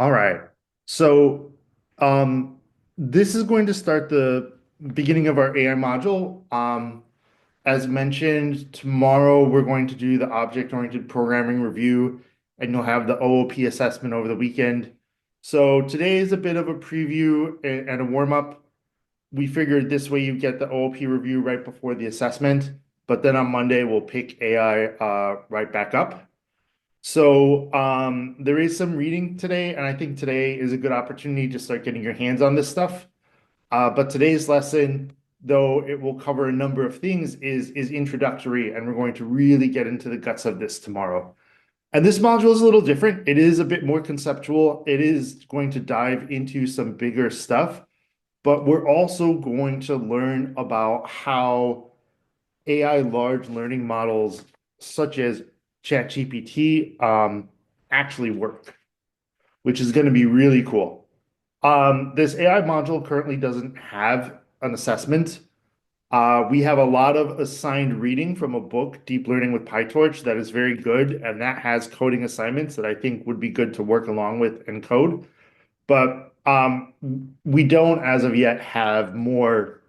All right. So, um, this is going to start the beginning of our AI module. As mentioned, tomorrow we're going to do the object-oriented programming review, and you'll have the OOP assessment over the weekend. So today is a bit of a preview and a warm-up. We figured this way you get the OOP review right before the assessment, but then on Monday we'll pick AI right back up. So there is some reading today, and I think today is a good opportunity to start getting your hands on this stuff. But today's lesson, though it will cover a number of things, is introductory, and we're going to really get into the guts of this tomorrow. And this module is a little different. It is a bit more conceptual. It is going to dive into some bigger stuff, but we're also going to learn about how AI large learning models such as ChatGPT actually work, which is going to be really cool. This AI module currently doesn't have an assessment. We have a lot of assigned reading from a book, Deep Learning with PyTorch, that is very good, and that has coding assignments that I think would be good to work along with and code. But we don't, as of yet, have more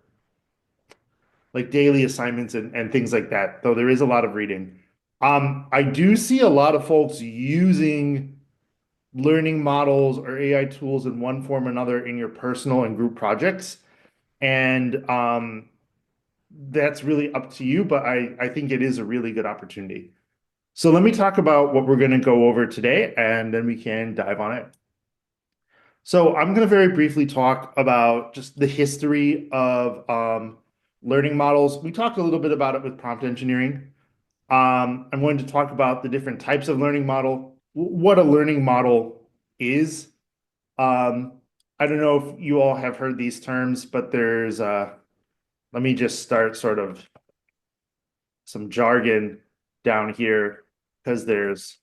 like daily assignments and things like that, though there is a lot of reading. I do see a lot of folks using learning models or AI tools in one form or another in your personal and group projects. And that's really up to you, but I think it is a really good opportunity. So let me talk about what we're going to go over today, and then we can dive on it. So I'm going to very briefly talk about just the history of learning models. We talked a little bit about it with prompt engineering. I'm going to talk about the different types of learning model, what a learning model is. Um, I don't know if you all have heard these terms, but let me just start sort of some jargon down here because there's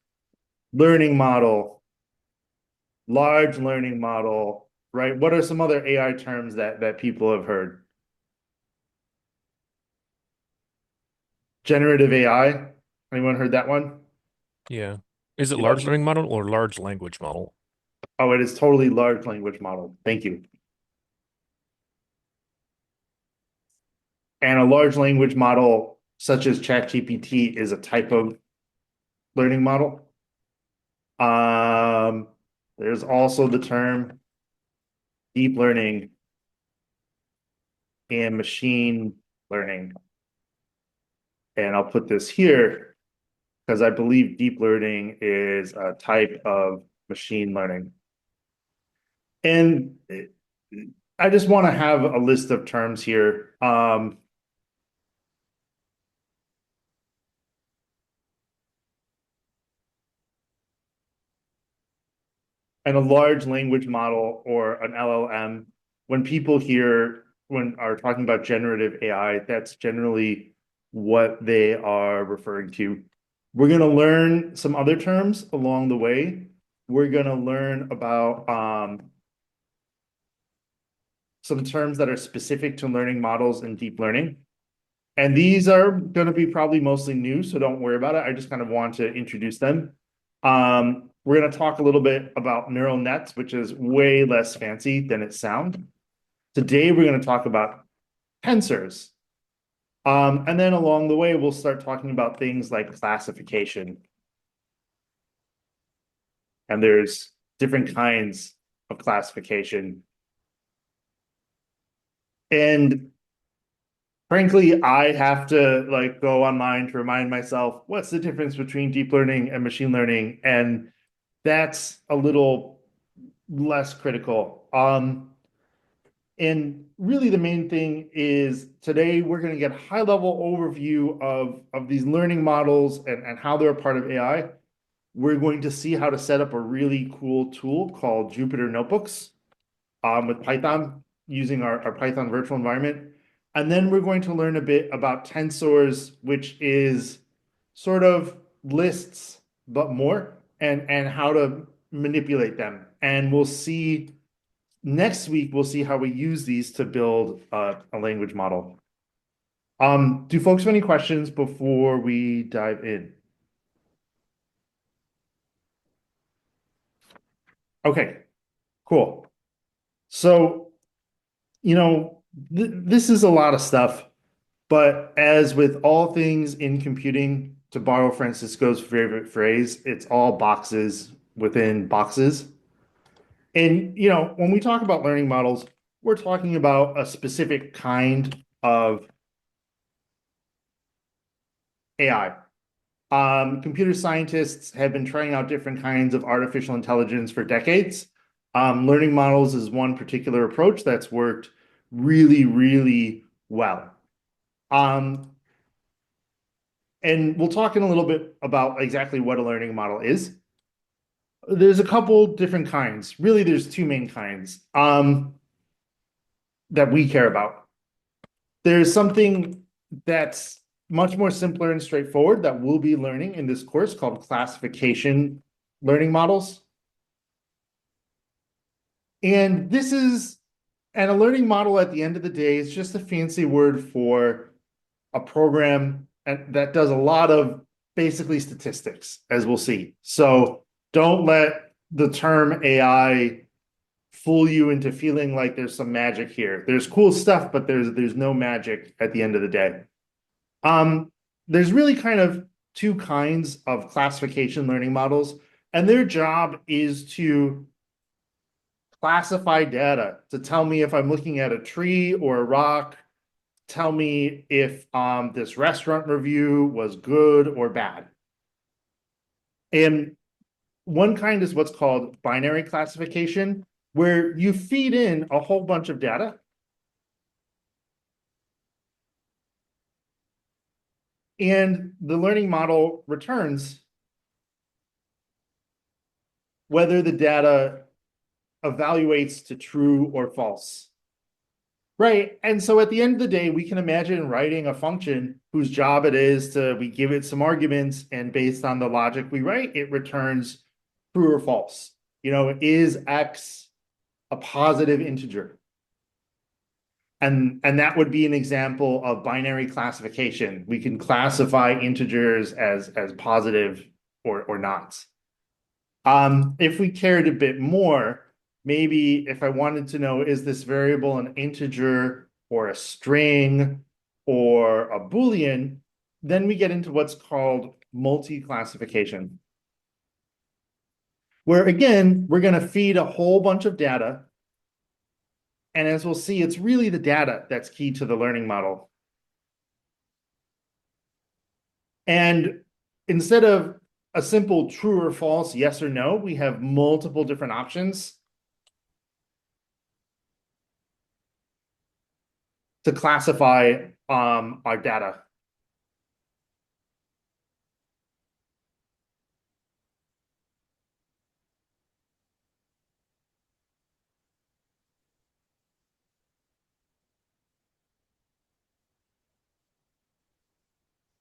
learning model, large learning model, right? What are some other AI terms that people have heard? Generative AI. Anyone heard that one? Yeah. Is it large Yep. learning model or large language model? Oh, it is totally large language model. Thank you. And a large language model such as ChatGPT is a type of learning model. Um, there's also the term deep learning and machine learning. And I'll put this here because I believe deep learning is a type of machine learning. And I just want to have a list of terms here. And a large language model or an LLM, when people hear when are talking about generative AI, that's generally what they are referring to. We're going to learn some other terms along the way. We're going to learn about some terms that are specific to learning models and deep learning. And these are going to be probably mostly new, so don't worry about it. I just kind of want to introduce them. We're going to talk a little bit about neural nets, which is way less fancy than it sounds. Today, we're going to talk about tensors. And then along the way, we'll start talking about things like classification. And there's different kinds of classification. And frankly, I have to like go online to remind myself what's the difference between deep learning and machine learning, and that's a little less critical. And really the main thing is today we're going to get a high level overview of these learning models and how they're a part of AI. We're going to see how to set up a really cool tool called Jupyter Notebooks with Python using our Python virtual environment. And then we're going to learn a bit about tensors, which is sort of lists, but more, and how to manipulate them. And we'll see next week, we'll see how we use these to build a language model. Do folks have any questions before we dive in? Okay, cool. So, this is a lot of stuff, but as with all things in computing, to borrow Francisco's favorite phrase, it's all boxes within boxes. And, when we talk about learning models, we're talking about a specific kind of AI. Computer scientists have been trying out different kinds of artificial intelligence for decades. Learning models is one particular approach that's worked really, really well. Um, and we'll talk in a little bit about exactly what a learning model is. There's a couple different kinds. Really, there's two main kinds that we care about. There's something that's much more simpler and straightforward that we'll be learning in this course called classification learning models. And a learning model at the end of the day is just a fancy word for a program that does a lot of basically statistics, as we'll see. So don't let the term AI fool you into feeling like there's some magic here. There's cool stuff, but there's no magic at the end of the day. Um, there's really kind of two kinds of classification learning models, and their job is to classify data to tell me if I'm looking at a tree or a rock, tell me if this restaurant review was good or bad. And one kind is what's called binary classification, where you feed in a whole bunch of data and the learning model returns whether the data evaluates to true or false. Right. And so at the end of the day, we can imagine writing a function whose job it is we give it some arguments, and based on the logic we write, it returns true or false. Is X a positive integer? And that would be an example of binary classification. We can classify integers as positive or not. If we cared a bit more, maybe if I wanted to know, is this variable an integer or a string or a Boolean, then we get into what's called multi-classification, where again, we're going to feed a whole bunch of data. And as we'll see, it's really the data that's key to the learning model. And instead of a simple true or false, yes or no, we have multiple different options to classify our data.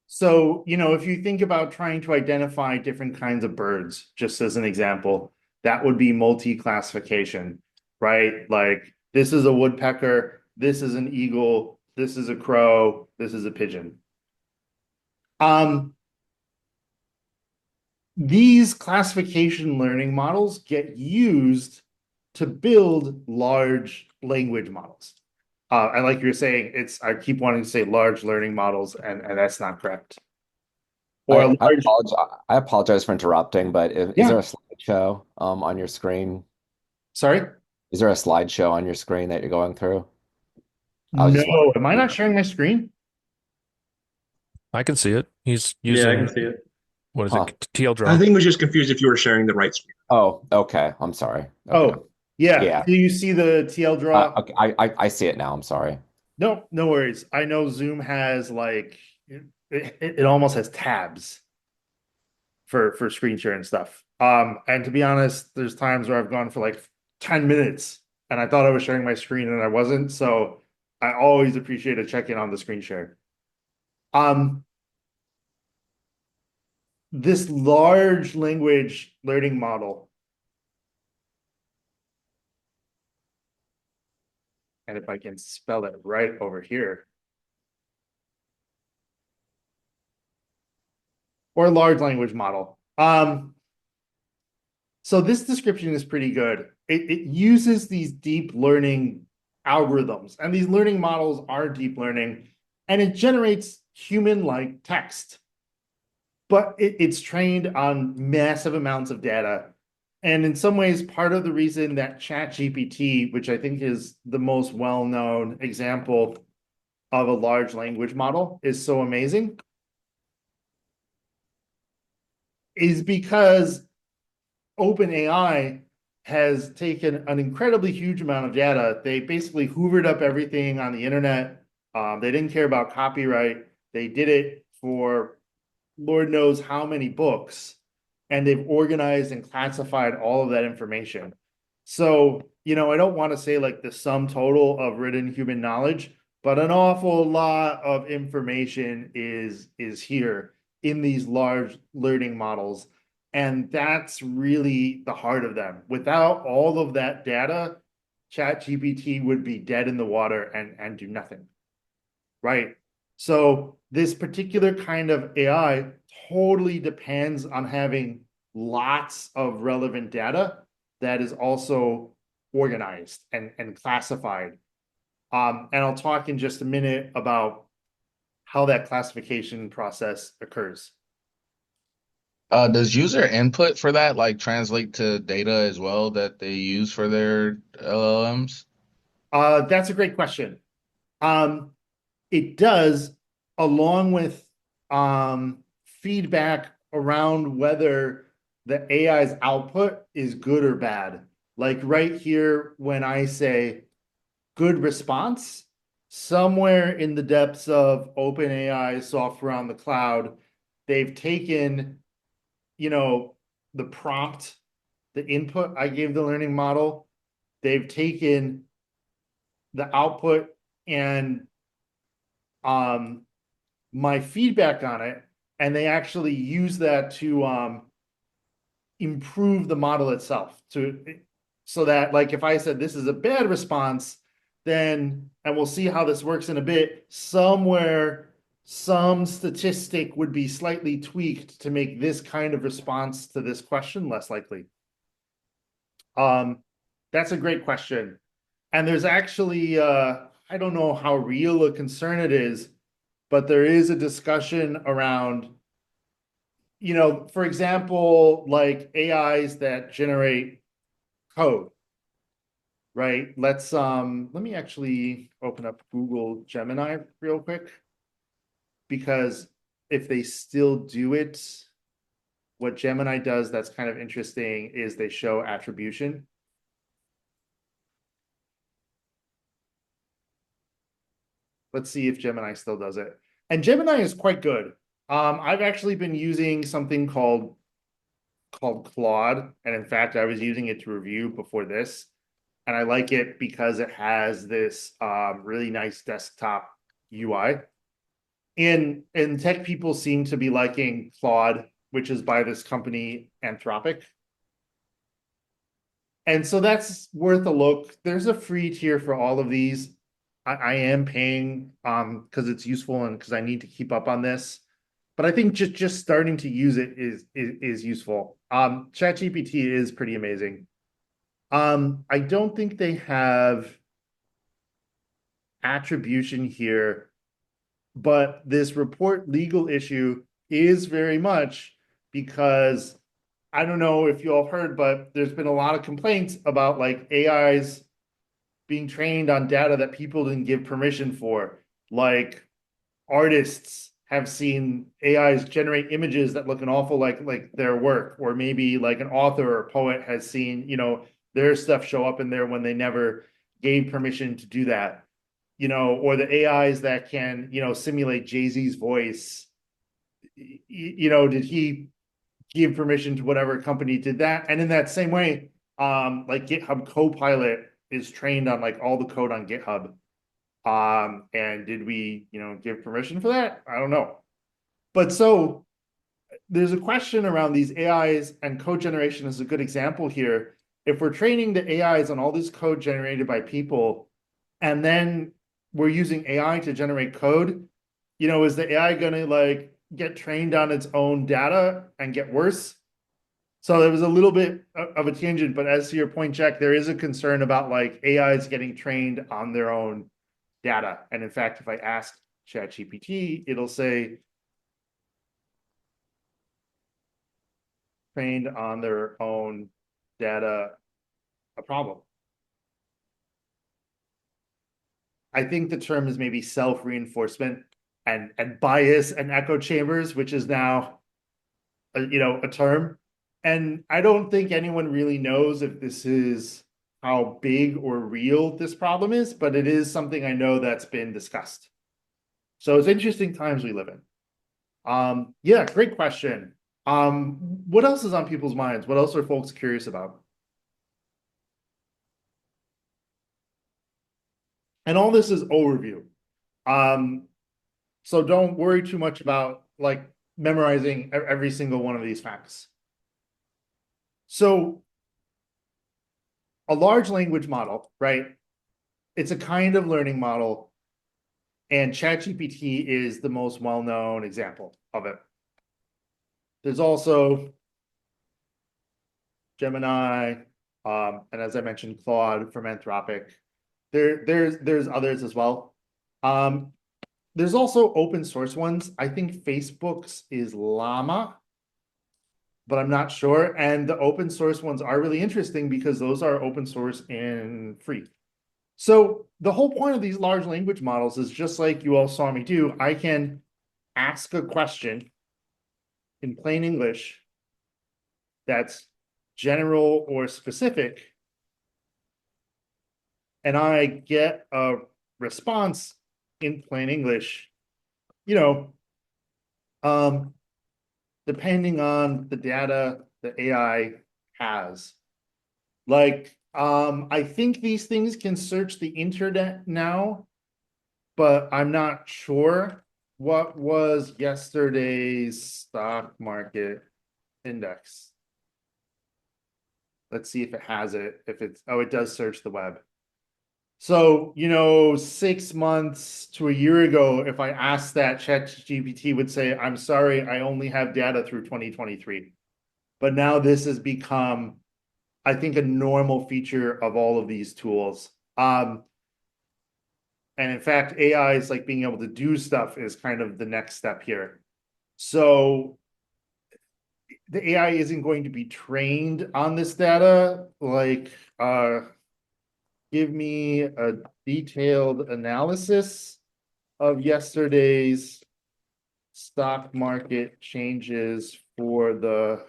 So, if you think about trying to identify different kinds of birds, just as an example, that would be multi-classification, right? Like this is a woodpecker, this is an eagle, this is a crow, this is a pigeon. These classification learning models get used to build large language models. And like you're saying, I keep wanting to say large learning models, and that's not correct. Or a I large, apologize for interrupting, but is there yeah, a slideshow on your screen? sorry. Is there a slideshow on your screen that you're going through? I was just No, am I wondering. not sharing my screen? I can see it. He's Yeah, I can using, see it. what is Huh. it? TL I draw. think was just confused if you were sharing the right screen. Oh, okay. I'm sorry. Okay. Oh, yeah. Yeah. Do you see the TL draw? Okay. I see it now. I'm sorry. No, no worries. I know Zoom has like it almost has tabs for screen share and stuff. And to be honest, there's times where I've gone for like 10 minutes and I thought I was sharing my screen and I wasn't. So I always appreciate a check-in on the screen share. Um, this large language learning model, and if I can spell it right over here, or large language model. So this description is pretty good. It uses these deep learning algorithms, and these learning models are deep learning, and it generates human-like text. But it's trained on massive amounts of data. And in some ways, part of the reason that ChatGPT, which I think is the most well-known example of a large language model, is so amazing, is because OpenAI has taken an incredibly huge amount of data. They basically hoovered up everything on the internet. They didn't care about copyright. They did it for Lord knows how many books, and they've organized and classified all of that information. So, I don't want to say like the sum total of written human knowledge, but an awful lot of information is here in these large learning models. And that's really the heart of them. Without all of that data, ChatGPT would be dead in the water and do nothing. Right. So this particular kind of AI totally depends on having lots of relevant data that is also organized and classified. And I'll talk in just a minute about how that classification process occurs. Does user input for that like translate to data as well that they use for their LLMs? That's a great question. It does, along with feedback around whether the AI's output is good or bad. Like right here, when I say good response, somewhere in the depths of OpenAI software on the cloud, they've taken, the prompt, the input I gave the learning model, they've taken the output and my feedback on it, and they actually use that to improve the model itself, so that, like, if I said this is a bad response, then, and we'll see how this works in a bit, somewhere some statistic would be slightly tweaked to make this kind of response to this question less likely. That's a great question. And there's actually I don't know how real a concern it is, but there is a discussion around, for example, like AIs that generate code, right? Let me actually open up Google Gemini real quick, because if they still do it, what Gemini does that's kind of interesting is they show attribution. Let's see if Gemini still does it. And Gemini is quite good. I've actually been using something called Claude, and in fact, I was using it to review before this, and I like it because it has this really nice desktop UI. And tech people seem to be liking Claude, which is by this company Anthropic. And so that's worth a look. There's a free tier for all of these. I am paying because it's useful and because I need to keep up on this. But I think just starting to use it is useful. ChatGPT is pretty amazing. I don't think they have attribution here, but this report legal issue is very much because I don't know if you all heard, but there's been a lot of complaints about like AIs being trained on data that people didn't give permission for. Like artists have seen AIs generate images that look an awful like their work, or maybe like an author or poet has seen, their stuff show up in there when they never gave permission to do that. Or the AIs that can, simulate Jay-Z's voice. Did he give permission to whatever company did that? And in that same way, like GitHub Copilot is trained on like all the code on GitHub. And did we, give permission for that? I don't know. But so there's a question around these AIs, and code generation is a good example here. If we're training the AIs on all this code generated by people, and then we're using AI to generate code, is the AI going to like get trained on its own data and get worse? So there was a little bit of a tangent, but as to your point, Jack, there is a concern about like AIs getting trained on their own data. And in fact, if I ask ChatGPT, it'll say trained on their own data, a problem. I think the term is maybe self-reinforcement and bias and echo chambers, which is now a term. And I don't think anyone really knows if this is how big or real this problem is, but it is something I know that's been discussed. So it's interesting times we live in. Yeah, great question. What else is on people's minds? What else are folks curious about? And all this is overview. So don't worry too much about like memorizing every single one of these facts. So a large language model, right? It's a kind of learning model, and ChatGPT is the most well-known example of it. There's also Gemini, and as I mentioned, Claude from Anthropic. There's others as well. There's also open source ones. I think Facebook's is Llama, but I'm not sure. And the open source ones are really interesting because those are open source and free. So the whole point of these large language models is just like you all saw me do. I can ask a question in plain English that's general or specific, and I get a response in plain English, depending on the data the AI has. Like, I think these things can search the internet now, but I'm not sure. What was yesterday's stock market index? Let's see if it has it. If it's, oh, it does search the web. So, 6 months to a year ago, if I asked that, ChatGPT would say, I'm sorry, I only have data through 2023. But now this has become, I think, a normal feature of all of these tools. And in fact, AI is like being able to do stuff is kind of the next step here. So the AI isn't going to be trained on this data. Like, give me a detailed analysis of yesterday's stock market changes for the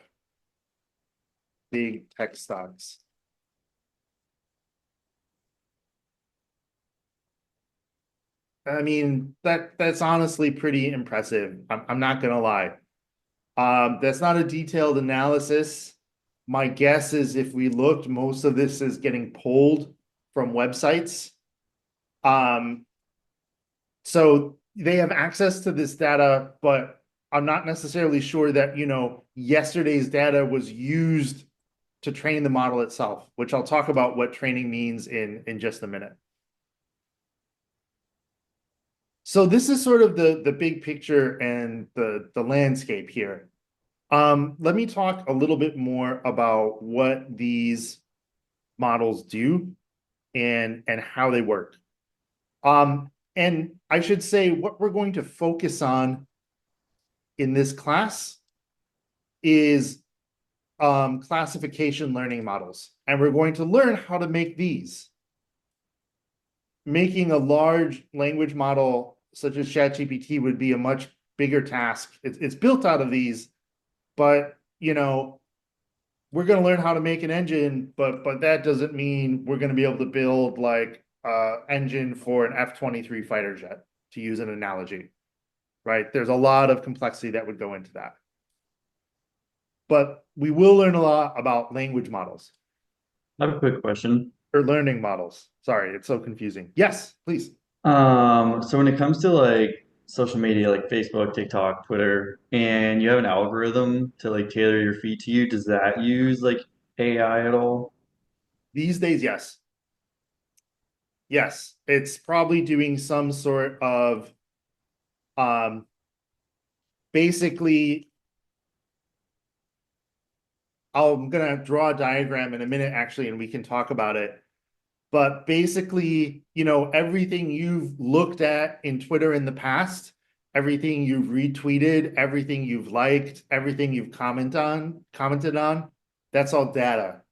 big tech stocks. I mean, that's honestly pretty impressive. I'm not gonna lie. That's not a detailed analysis. My guess is if we looked, most of this is getting pulled from websites. So they have access to this data, but I'm not necessarily sure that, yesterday's data was used to train the model itself, which I'll talk about what training means in just a minute. So this is sort of the big picture and the landscape here. Let me talk a little bit more about what these models do and how they work. And I should say what we're going to focus on in this class is classification learning models. And we're going to learn how to make these. Making a large language model such as ChatGPT would be a much bigger task. It's built out of these, but we're going to learn how to make an engine, but that doesn't mean we're going to be able to build like engine for an F-23 fighter jet, to use an analogy, right? There's a lot of complexity that would go into that. But we will learn a lot about language models. I have a quick question. Or learning models. Sorry, it's so confusing. Yes, please. So when it comes to like social media, like Facebook, TikTok, Twitter, and you have an algorithm to like tailor your feed to you, does that use like AI at all? These days, yes. Yes, it's probably doing some sort of basically I'm gonna draw a diagram in a minute actually, and we can talk about it. But basically, everything you've looked at in Twitter in the past, everything you've retweeted, everything you've liked, everything you've commented on, that's all data,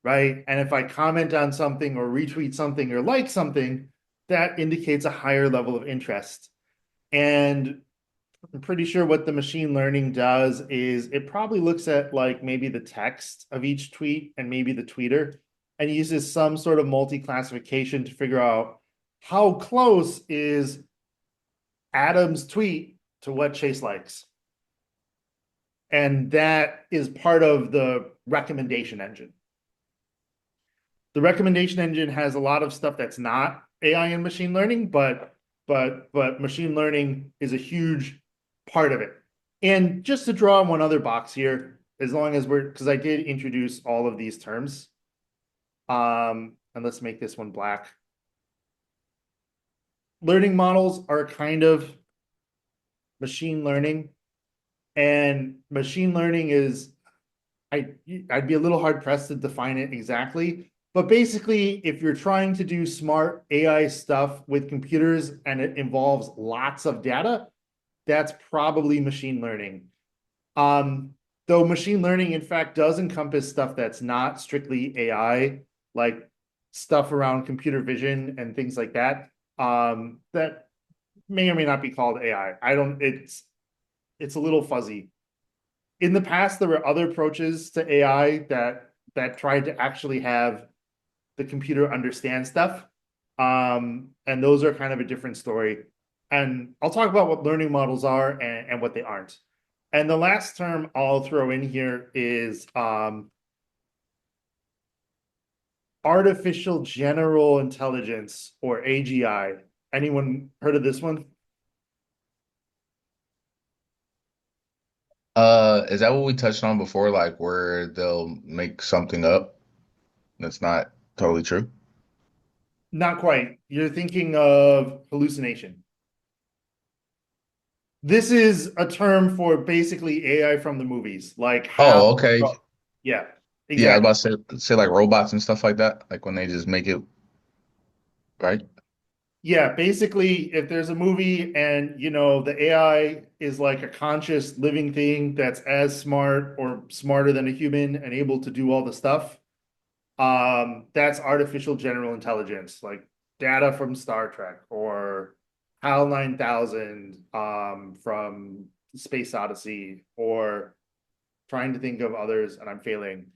right? And if I comment on something or retweet something or like something, that indicates a higher level of interest. And I'm pretty sure what the machine learning does is it probably looks at like maybe the text of each tweet and maybe the tweeter and uses some sort of multi-classification to figure out how close is Adam's tweet to what Chase likes. And that is part of the recommendation engine. The recommendation engine has a lot of stuff that's not AI and machine learning, but machine learning is a huge part of it. And just to draw one other box here, as long as because I did introduce all of these terms. And let's make this one black. Learning models are kind of machine learning, and machine learning is, I'd be a little hard pressed to define it exactly. But basically, if you're trying to do smart AI stuff with computers and it involves lots of data, that's probably machine learning. Though machine learning, in fact, does encompass stuff that's not strictly AI, like stuff around computer vision and things like that, that may or may not be called AI. It's a little fuzzy. In the past, there were other approaches to AI that tried to actually have the computer understand stuff. And those are kind of a different story. And I'll talk about what learning models are and what they aren't. And the last term I'll throw in here is artificial general intelligence, or AGI. Anyone heard of this one? Is that what we touched on before, like where they'll make something up that's not totally true? Not quite. You're thinking of hallucination. This is a term for basically AI from the movies, like how, Oh, okay. yeah, Yeah, I exactly. was about to say like robots and stuff like that, like when they just make it, right? Yeah, basically, if there's a movie and the AI is like a conscious living thing that's as smart or smarter than a human and able to do all the stuff, that's artificial general intelligence, like Data from Star Trek or HAL 9000 from Space Odyssey, or trying to think of others and I'm failing.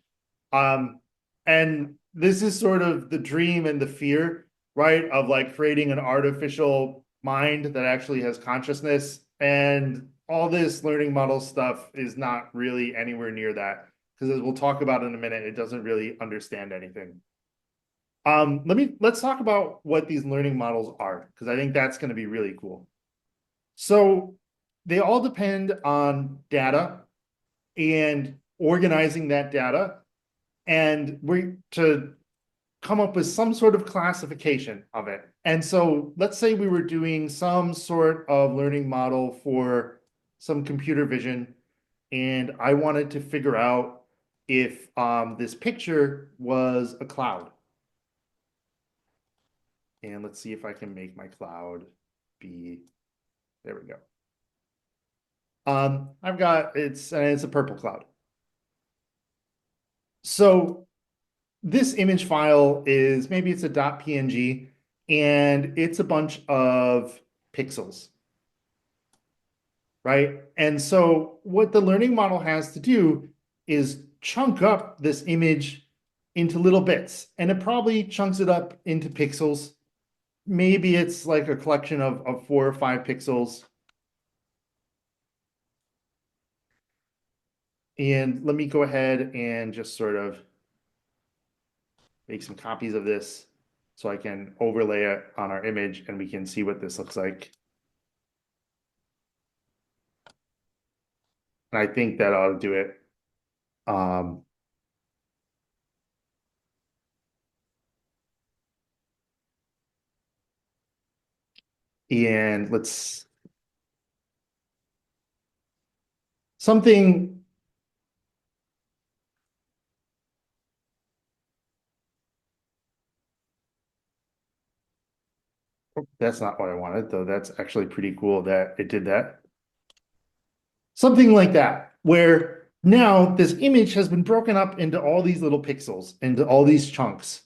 Um, and this is sort of the dream and the fear, right? Of like creating an artificial mind that actually has consciousness. And all this learning model stuff is not really anywhere near that. Because as we'll talk about in a minute, it doesn't really understand anything. Let's talk about what these learning models are, because I think that's going to be really cool. So they all depend on data and organizing that data, and we're to come up with some sort of classification of it. And so let's say we were doing some sort of learning model for some computer vision, and I wanted to figure out if this picture was a cloud. And let's see if I can make my cloud be, there we go. I've got, it's a purple cloud. So this image file is, maybe it's a .png, and it's a bunch of pixels, right? And so what the learning model has to do is chunk up this image into little bits, and it probably chunks it up into pixels. Maybe it's like a collection of 4 or 5 pixels. And let me go ahead and just sort of make some copies of this so I can overlay it on our image and we can see what this looks like. And I think that ought to do it. And let's, something That's not what I wanted, though. That's actually pretty cool that it did that. Something like that, where now this image has been broken up into all these little pixels, into all these chunks.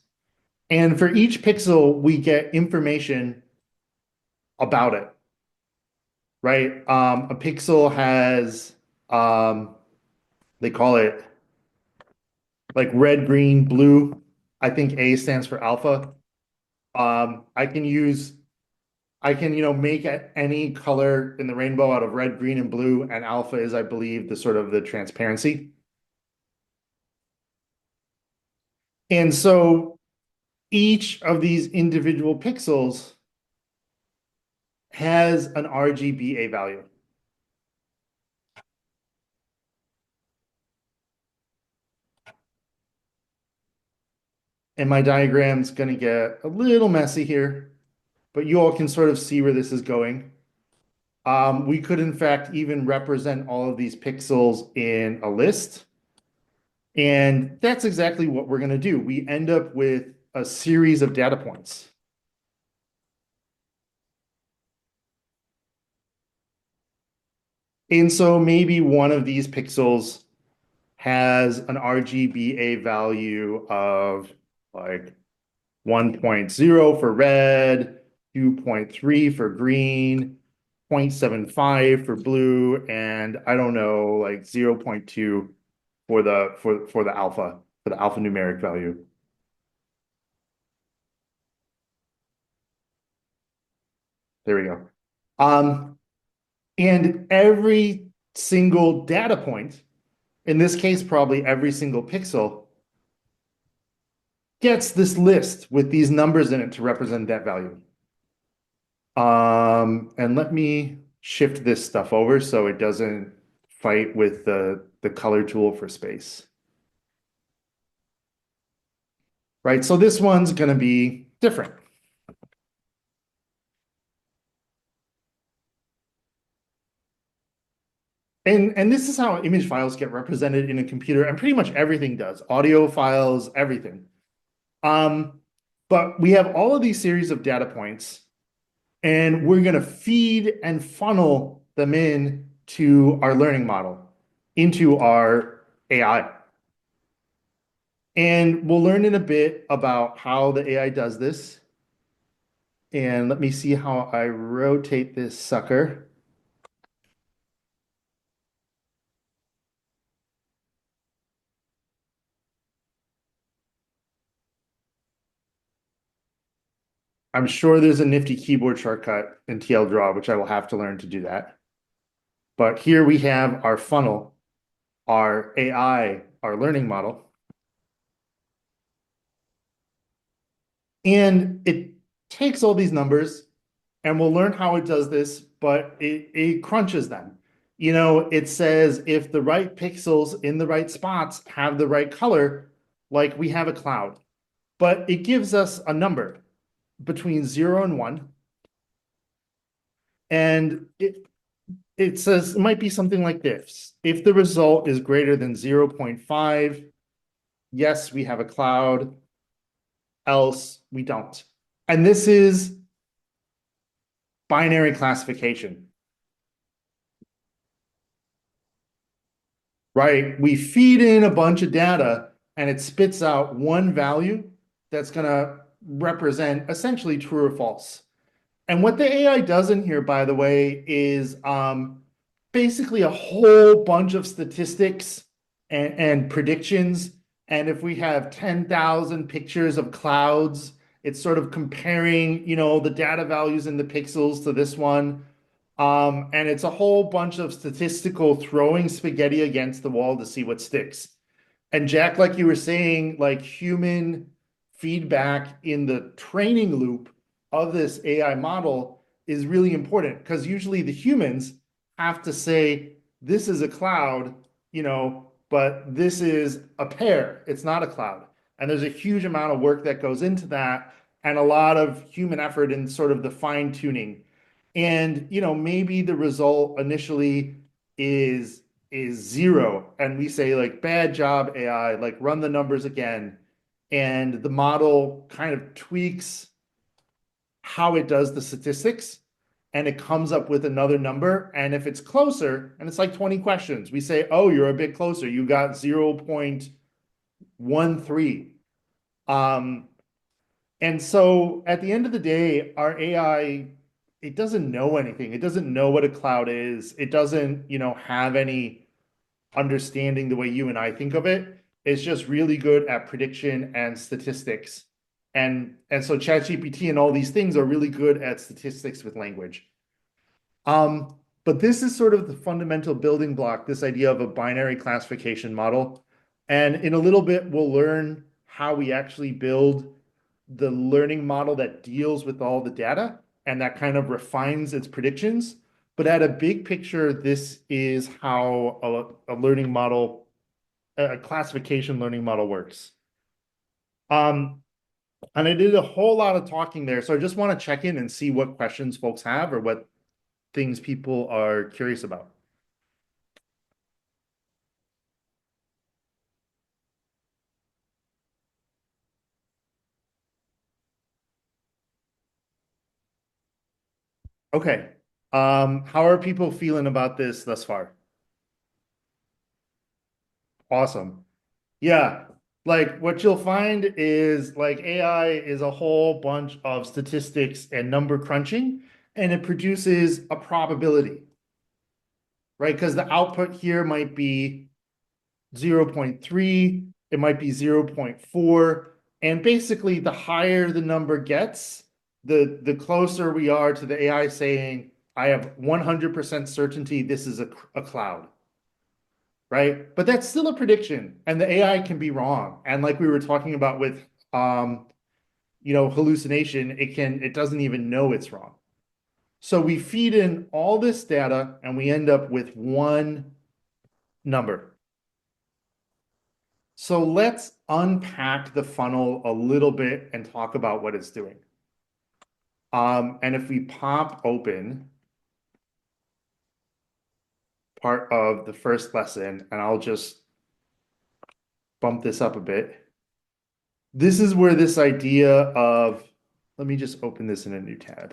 And for each pixel, we get information about it, right? A pixel has, they call it like red, green, blue. I think A stands for alpha. I can use, make any color in the rainbow out of red, green, and blue, and alpha is, I believe, the sort of the transparency. And so each of these individual pixels has an RGBA value. And my diagram's going to get a little messy here, but you all can sort of see where this is going. We could, in fact, even represent all of these pixels in a list. And that's exactly what we're going to do. We end up with a series of data points. And so maybe one of these pixels has an RGBA value of like 1.0 for red, 2.3 for green, 0.75 for blue, and I don't know, like 0.2 for the alpha, for the alphanumeric value. There we go. And every single data point, in this case, probably every single pixel, gets this list with these numbers in it to represent that value. And let me shift this stuff over so it doesn't fight with the color tool for space. Right, so this one's going to be different. And this is how image files get represented in a computer, and pretty much everything does. Audio files, everything. But we have all of these series of data points, and we're going to feed and funnel them in to our learning model, into our AI. And we'll learn in a bit about how the AI does this. And let me see how I rotate this sucker. I'm sure there's a nifty keyboard shortcut in TL Draw, which I will have to learn to do that. But here we have our funnel, our AI, our learning model. And it takes all these numbers, and we'll learn how it does this, but it crunches them. You know, it says if the right pixels in the right spots have the right color, like we have a cloud. But it gives us a number between 0 and 1. And it says it might be something like this. If the result is greater than 0.5, yes, we have a cloud, else we don't. And this is binary classification. Right? We feed in a bunch of data and it spits out one value that's going to represent essentially true or false. And what the AI does in here, by the way, is basically a whole bunch of statistics and predictions. And if we have 10,000 pictures of clouds, it's sort of comparing, the data values in the pixels to this one. And it's a whole bunch of statistical throwing spaghetti against the wall to see what sticks. And Jack, like you were saying, like human feedback in the training loop of this AI model is really important because usually the humans have to say, this is a cloud, but this is a pear. It's not a cloud. And there's a huge amount of work that goes into that and a lot of human effort in sort of the fine tuning. And, maybe the result initially is 0. And we say like, bad job, AI, like run the numbers again. And the model kind of tweaks how it does the statistics, and it comes up with another number. And if it's closer, and it's like 20 questions, we say, oh, you're a bit closer. You got 0.13. And so at the end of the day, our AI, it doesn't know anything. It doesn't know what a cloud is. It doesn't, have any understanding the way you and I think of it. It's just really good at prediction and statistics. And so ChatGPT and all these things are really good at statistics with language. But this is sort of the fundamental building block, this idea of a binary classification model. And in a little bit, we'll learn how we actually build the learning model that deals with all the data and that kind of refines its predictions. But at a big picture, this is how a learning model, a classification learning model works. And I did a whole lot of talking there, so I just want to check in and see what questions folks have or what things people are curious about. Okay. How are people feeling about this thus far? Awesome. Yeah. Like what you'll find is like AI is a whole bunch of statistics and number crunching, and it produces a probability, right? Because the output here might be 0.3, it might be 0.4, and basically the higher the number gets, the closer we are to the AI saying, I have 100% certainty this is a cloud, right? But that's still a prediction, and the AI can be wrong. And like we were talking about with hallucination, it doesn't even know it's wrong. So we feed in all this data and we end up with one number. So let's unpack the funnel a little bit and talk about what it's doing. And if we pop open part of the first lesson, and I'll just bump this up a bit. This is where this idea of, let me just open this in a new tab.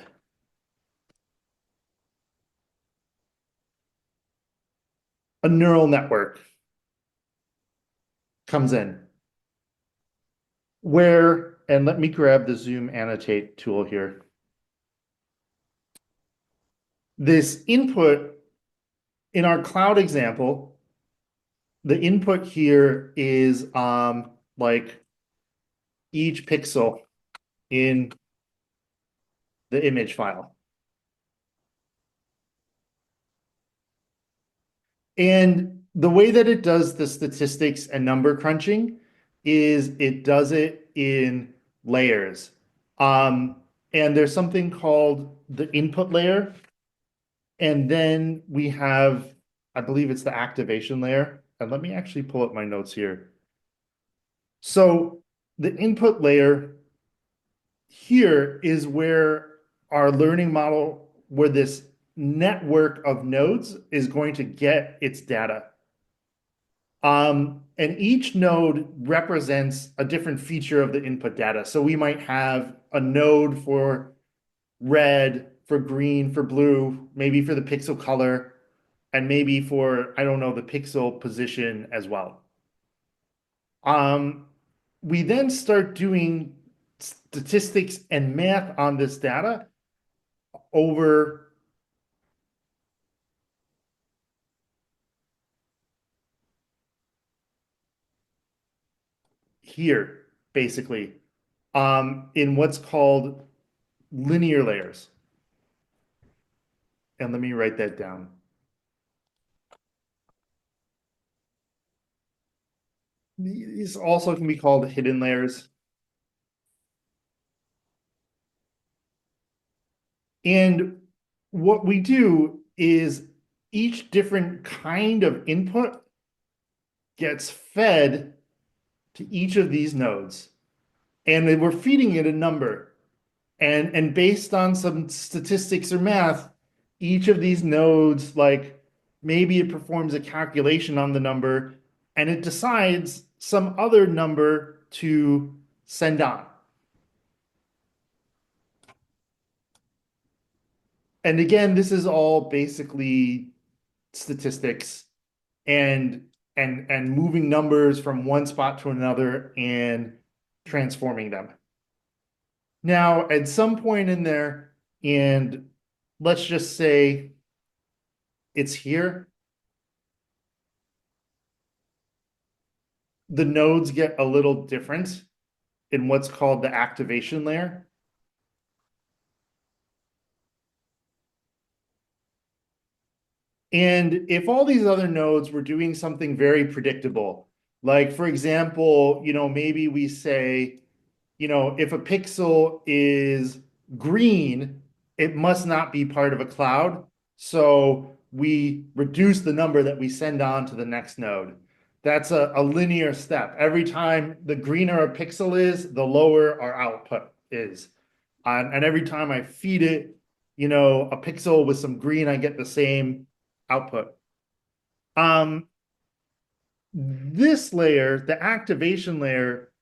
A neural network comes in. Where, and let me grab the zoom annotate tool here. This input in our cloud example, the input here is like each pixel in the image file. And the way that it does the statistics and number crunching is it does it in layers. And there's something called the input layer. And then we have, I believe it's the activation layer. And let me actually pull up my notes here. So the input layer here is where our learning model, where this network of nodes is going to get its data. And each node represents a different feature of the input data. So we might have a node for red, for green, for blue, maybe for the pixel color, and maybe for, I don't know, the pixel position as well. We then start doing statistics and math on this data over here, basically, in what's called linear layers. And let me write that down. These also can be called hidden layers. And what we do is each different kind of input gets fed to each of these nodes. And then we're feeding it a number. And based on some statistics or math, each of these nodes, like maybe it performs a calculation on the number and it decides some other number to send on. And again, this is all basically statistics and moving numbers from one spot to another and transforming them. Now, at some point in there, and let's just say it's here, the nodes get a little different in what's called the activation layer. And if all these other nodes were doing something very predictable, like for example, maybe we say, if a pixel is green, it must not be part of a cloud. So we reduce the number that we send on to the next node. That's a linear step. Every time the greener a pixel is, the lower our output is. And every time I feed it, a pixel with some green, I get the same output. This layer, the activation layer,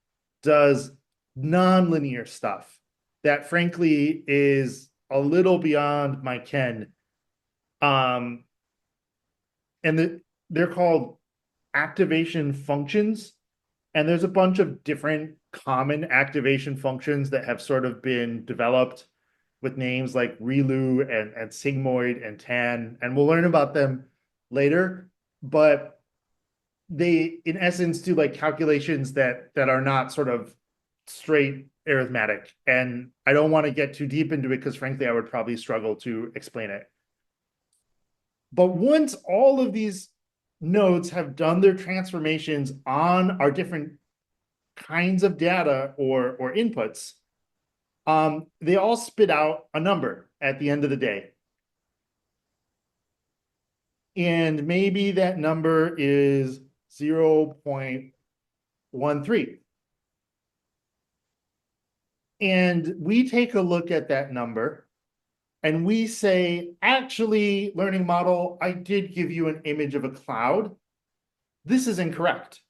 does non-linear stuff that frankly is a little beyond my ken. And they're called activation functions. And there's a bunch of different common activation functions that have sort of been developed with names like ReLU and Sigmoid and Tan. And we'll learn about them later. But they, in essence, do like calculations that are not sort of straight arithmetic. And I don't want to get too deep into it because frankly, I would probably struggle to explain it. But once all of these nodes have done their transformations on our different kinds of data or inputs, they all spit out a number at the end of the day. And maybe that number is 0.13. And we take a look at that number and we say, actually, learning model, I did give you an image of a cloud. This is incorrect.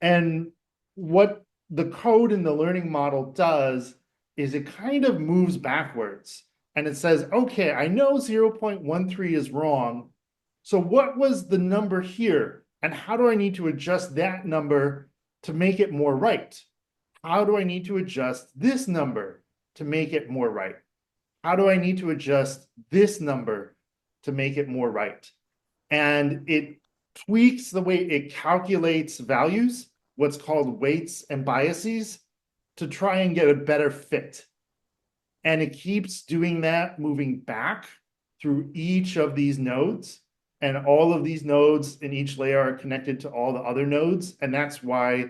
And what the code in the learning model does is it kind of moves backwards and it says, okay, I know 0.13 is wrong. So what was the number here? And how do I need to adjust that number to make it more right? How do I need to adjust this number to make it more right? How do I need to adjust this number to make it more right? And it tweaks the way it calculates values, what's called weights and biases, to try and get a better fit. And it keeps doing that, moving back through each of these nodes. And all of these nodes in each layer are connected to all the other nodes. And that's why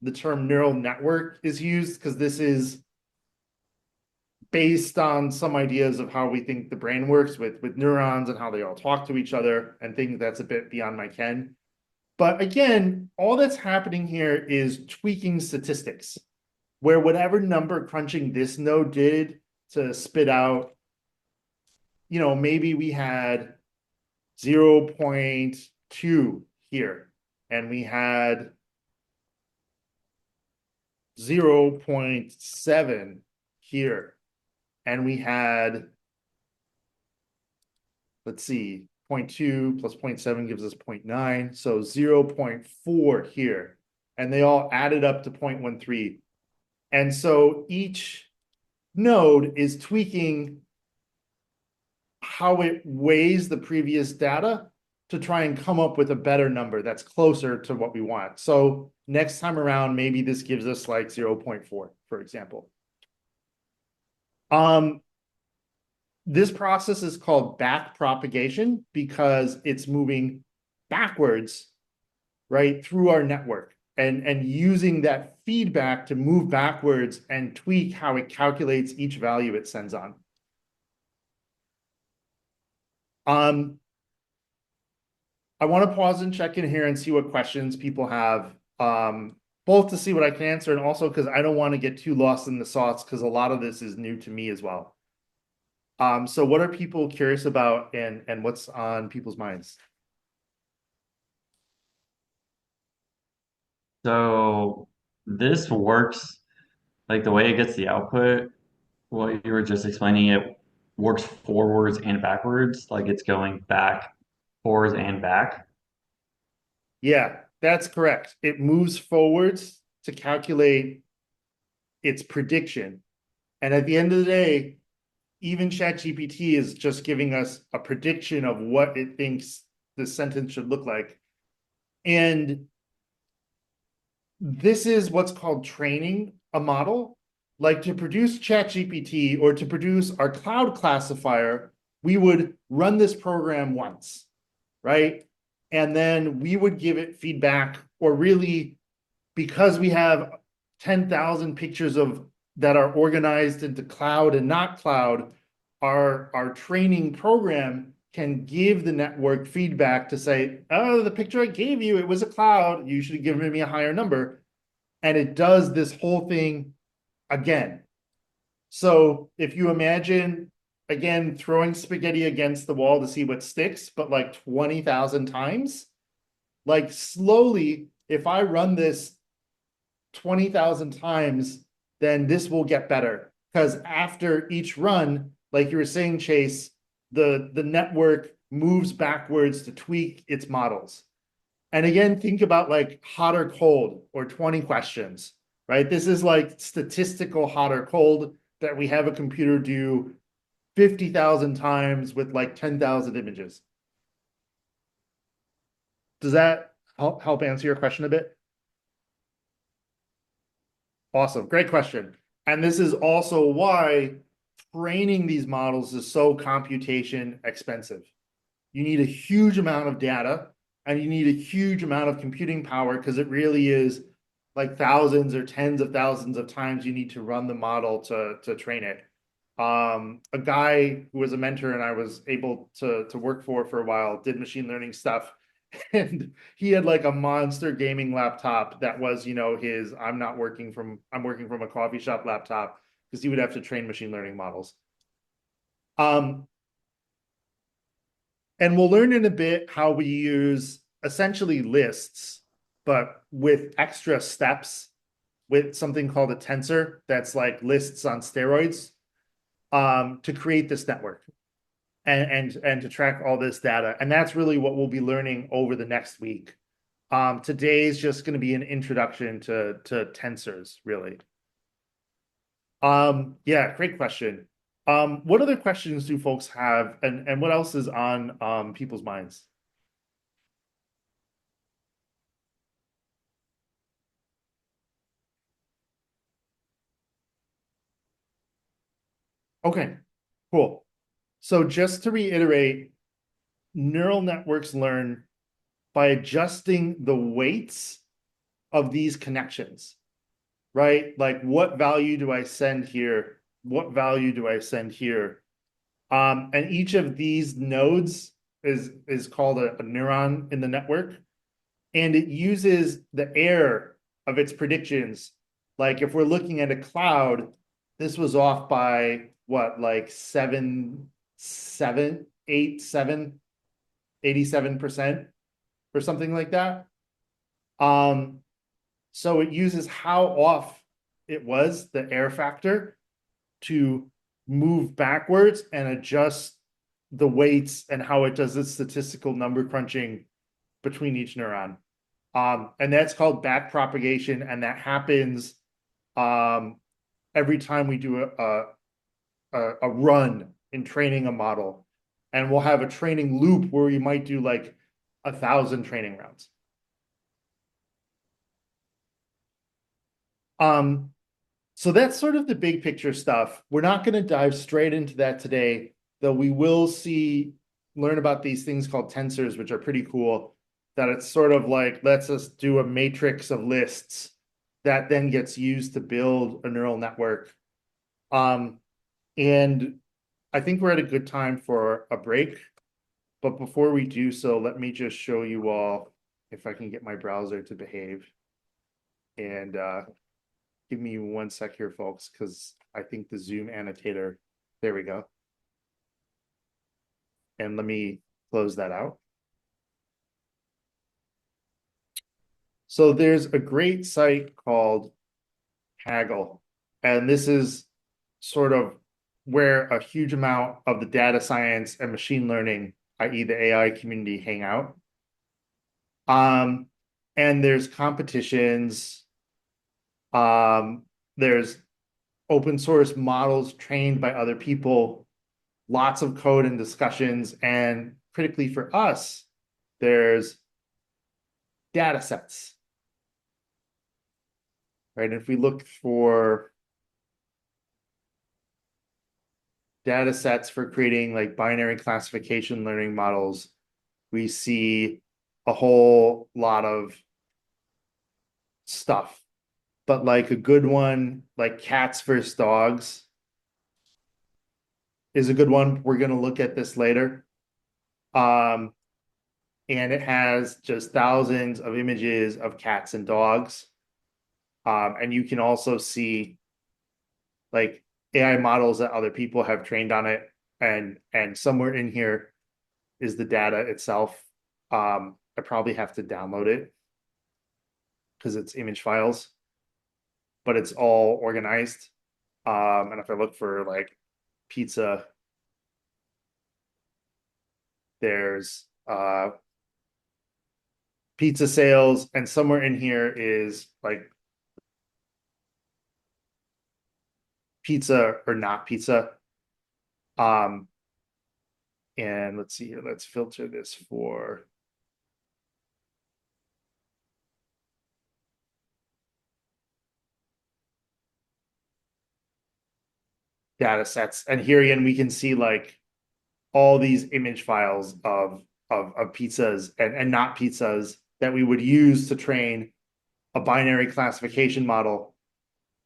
the term neural network is used, because this is based on some ideas of how we think the brain works with neurons and how they all talk to each other and things that's a bit beyond my ken. But again, all that's happening here is tweaking statistics, where whatever number crunching this node did to spit out, maybe we had 0.2 here, and we had 0.7 here, and we had, let's see, 0.2 plus 0.7 gives us 0.9, so 0.4 here, and they all added up to 0.13. And so each node is tweaking how it weighs the previous data to try and come up with a better number that's closer to what we want. So next time around, maybe this gives us like 0.4, for example. This process is called back propagation because it's moving backwards, right, through our network and using that feedback to move backwards and tweak how it calculates each value it sends on. I want to pause and check in here and see what questions people have, both to see what I can answer and also because I don't want to get too lost in the sauce because a lot of this is new to me as well. So what are people curious about and what's on people's minds? So this works like the way it gets the output, what you were just explaining, it works forwards and backwards, like it's going back, forwards and back. Yeah, that's correct. It moves forwards to calculate its prediction. And at the end of the day, even ChatGPT is just giving us a prediction of what it thinks the sentence should look like. And this is what's called training a model. Like to produce ChatGPT or to produce our cloud classifier, we would run this program once, right? And then we would give it feedback, or really, because we have 10,000 pictures of that are organized into cloud and not cloud, our training program can give the network feedback to say, oh, the picture I gave you, it was a cloud. You should have given me a higher number. And it does this whole thing again. So if you imagine, again, throwing spaghetti against the wall to see what sticks, but like 20,000 times, like slowly, if I run this 20,000 times, then this will get better. Because after each run, like you were saying, Chase, the network moves backwards to tweak its models. And again, think about like hot or cold or 20 questions, right? This is like statistical hot or cold that we have a computer do 50,000 times with like 10,000 images. Does that help answer your question a bit? Awesome. Great question. And this is also why training these models is so computation expensive. You need a huge amount of data and you need a huge amount of computing power, because it really is like thousands or tens of thousands of times you need to run the model to train it. A guy who was a mentor and I was able to work for a while did machine learning stuff. And he had like a monster gaming laptop that was, his I'm working from a coffee shop laptop, because he would have to train machine learning models. And we'll learn in a bit how we use essentially lists, but with extra steps, with something called a tensor that's like lists on steroids, to create this network and to track all this data. And that's really what we'll be learning over the next week. Today is just going to be an introduction to tensors, really. Yeah, great question. What other questions do folks have, and what else is on people's minds? Okay, cool. So just to reiterate, neural networks learn by adjusting the weights of these connections, right? Like, what value do I send here? What value do I send here? And each of these nodes is called a neuron in the network, and it uses the error of its predictions. Like if we're looking at a cloud, this was off by what, like 87% or something like that. So it uses how off it was, the error factor, to move backwards and adjust the weights and how it does its statistical number crunching between each neuron. And that's called back propagation, and that happens every time we do a run in training a model. And we'll have a training loop where we might do like 1,000 training rounds. So that's sort of the big picture stuff. We're not going to dive straight into that today, though we will learn about these things called tensors, which are pretty cool, that it's sort of like lets us do a matrix of lists that then gets used to build a neural network. And I think we're at a good time for a break. But before we do so, let me just show you all, if I can get my browser to behave. And give me one sec here, folks, because I think the Zoom annotator, there we go. And let me close that out. So there's a great site called Kaggle, and this is sort of where a huge amount of the data science and machine learning, i.e. the AI community, hang out. And there's competitions. There's open source models trained by other people, lots of code and discussions, and critically for us, there's data sets, right? If we look for data sets for creating like binary classification learning models, we see a whole lot of stuff. But like a good one, like cats versus dogs, is a good one. We're going to look at this later. And it has just thousands of images of cats and dogs. And you can also see like AI models that other people have trained on it. And somewhere in here is the data itself. I probably have to download it because it's image files, but it's all organized. And if I look for like pizza, there's pizza sales, and somewhere in here is like pizza or not pizza. And let's see here, let's filter this for data sets. And here again, we can see like all these image files of pizzas and not pizzas that we would use to train a binary classification model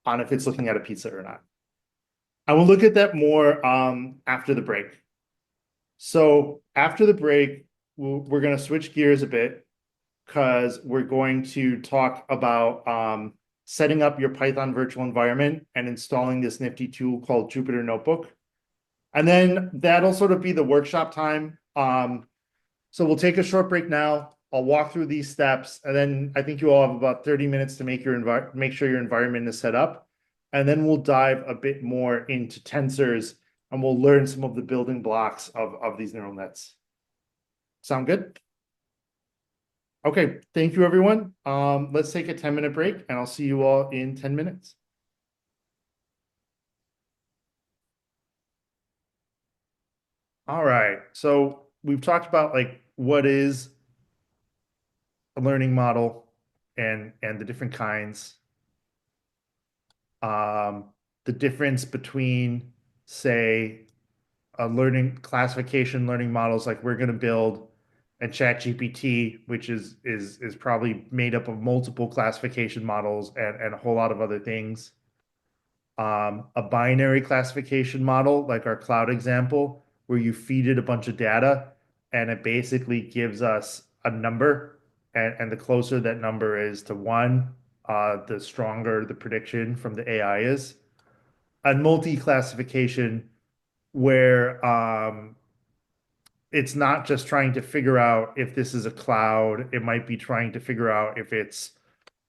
on if it's looking at a pizza or not. I will look at that more after the break. So after the break, we're going to switch gears a bit because we're going to talk about setting up your Python virtual environment and installing this nifty tool called JupyterNotebook. And then that'll sort of be the workshop time. So we'll take a short break now. I'll walk through these steps, and then I think you all have about 30 minutes to make sure your environment is set up. And then we'll dive a bit more into tensors, and we'll learn some of the building blocks of these neural nets. Sound good? Okay, thank you, everyone. Let's take a 10-minute break, and I'll see you all in 10 minutes. All right, so we've talked about like what is a learning model and the different kinds. The difference between, say, a learning classification learning models like we're going to build, and ChatGPT, which is probably made up of multiple classification models and a whole lot of other things. A binary classification model, like our cloud example, where you feed it a bunch of data and it basically gives us a number, and the closer that number is to one, the stronger the prediction from the AI is. And multi-classification, where it's not just trying to figure out if this is a cloud, it might be trying to figure out if it's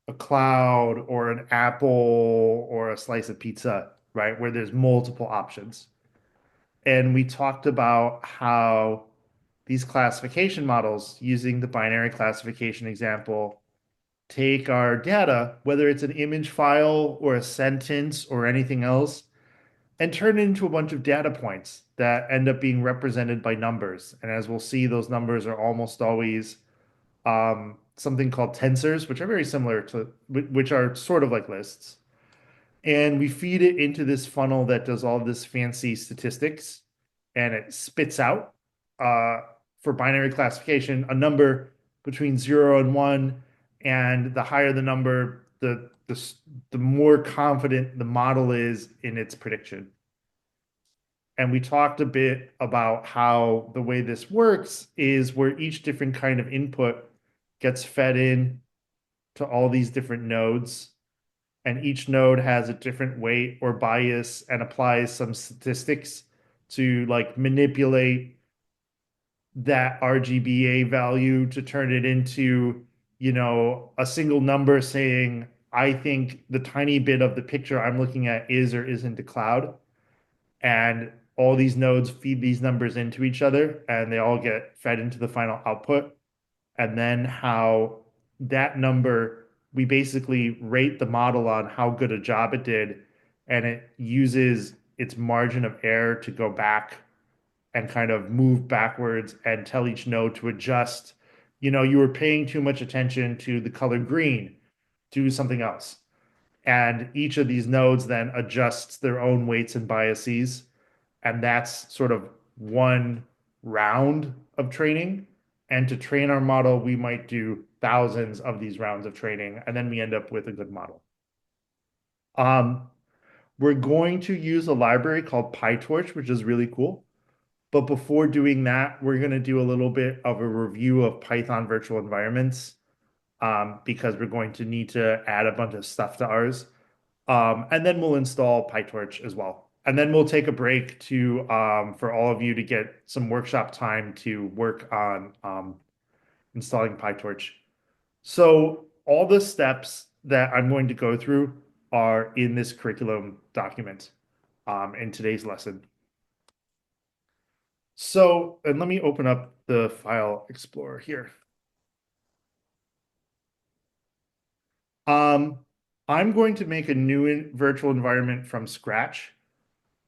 a cloud or an apple or a slice of pizza, right? Where there's multiple options. And we talked about how these classification models, using the binary classification example, take our data, whether it's an image file or a sentence or anything else, and turn it into a bunch of data points that end up being represented by numbers. And as we'll see, those numbers are almost always something called tensors, which are very similar to, which are sort of like lists. And we feed it into this funnel that does all this fancy statistics, and it spits out for binary classification a number between 0 and 1, and the higher the number, the more confident the model is in its prediction. And we talked a bit about how the way this works is where each different kind of input gets fed in to all these different nodes, and each node has a different weight or bias and applies some statistics to like manipulate that RGBA value to turn it into, a single number saying, I think the tiny bit of the picture I'm looking at is or isn't a cloud. and all these nodes feed these numbers into each other, and they all get fed into the final output. And then how that number, we basically rate the model on how good a job it did, and it uses its margin of error to go back and kind of move backwards and tell each node to adjust. You were paying too much attention to the color green, do something else. And each of these nodes then adjusts their own weights and biases. And that's sort of one round of training. And to train our model, we might do thousands of these rounds of training, and then we end up with a good model. We're going to use a library called PyTorch, which is really cool. But before doing that, we're going to do a little bit of a review of Python virtual environments, because we're going to need to add a bunch of stuff to ours. And then we'll install PyTorch as well. And then we'll take a break for all of you to get some workshop time to work on installing PyTorch. So all the steps that I'm going to go through are in this curriculum document in today's lesson. So, and let me open up the file explorer here. I'm going to make a new virtual environment from scratch,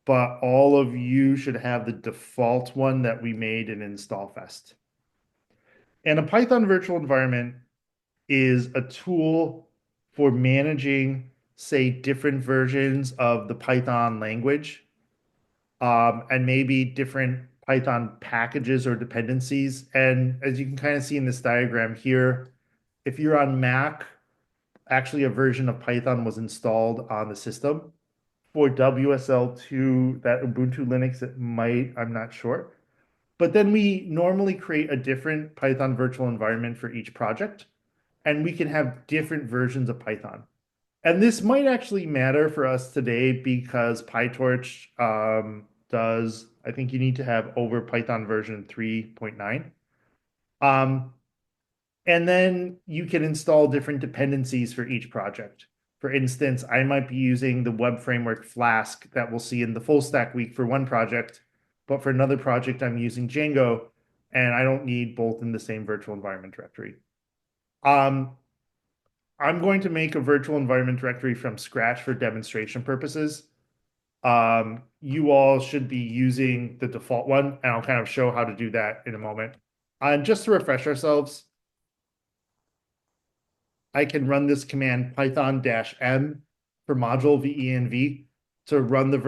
but all of you should have the default one that we made in InstallFest. And a Python virtual environment is a tool for managing, say, different versions of the Python language, and maybe different Python packages or dependencies. And as you can kind of see in this diagram here, if you're on Mac, actually a version of Python was installed on the system. For WSL2, that Ubuntu Linux, it might, I'm not sure. But then we normally create a different Python virtual environment for each project, and we can have different versions of Python. And this might actually matter for us today because PyTorch does, I think you need to have over Python version 3.9. And then you can install different dependencies for each project. For instance, I might be using the web framework Flask that we'll see in the full stack week for one project, but for another project, I'm using Django, and I don't need both in the same virtual environment directory. I'm going to make a virtual environment directory from scratch for demonstration purposes. You all should be using the default one, and I'll kind of show how to do that in a moment. And just to refresh ourselves, I can run this command python-m for module venv to run the